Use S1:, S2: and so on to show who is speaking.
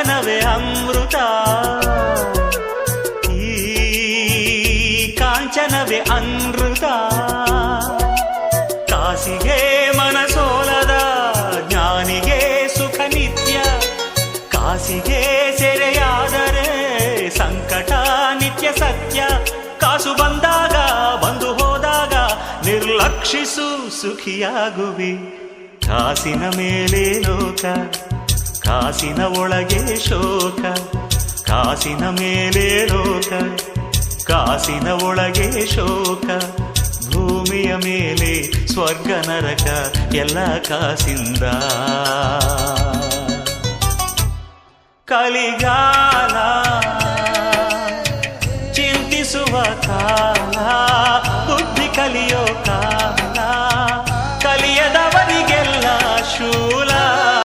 S1: ಕಾಂಚನವೇ ಅಮೃತ, ಈ ಕಾಂಚನವೇ ಅಮೃತ. ಕಾಸಿಗೆ ಮನಸೋಲದ ಜ್ಞಾನಿಗೆ ಸುಖ ನಿತ್ಯ, ಕಾಸಿಗೆ ಸೆರೆಯಾದರೆ ಸಂಕಟ ನಿತ್ಯ ಸತ್ಯ. ಕಾಸು ಬಂದಾಗ ಬಂದು ಹೋದಾಗ ನಿರ್ಲಕ್ಷಿಸು ಸುಖಿಯಾಗುವಿ. ಕಾಸಿನ ಮೇಲೆ ಲೋಕ, ಕಾಸಿನ ಒಳಗೆ ಶೋಕ. ಕಾಸಿನ ಮೇಲೆ ಲೋಕ, ಕಾಸಿನ ಒಳಗೆ ಶೋಕ. ಭೂಮಿಯ ಮೇಲೆ ಸ್ವರ್ಗ ನರಕ ಎಲ್ಲ ಕಾಸಿಂದ. ಕಲಿಗೆ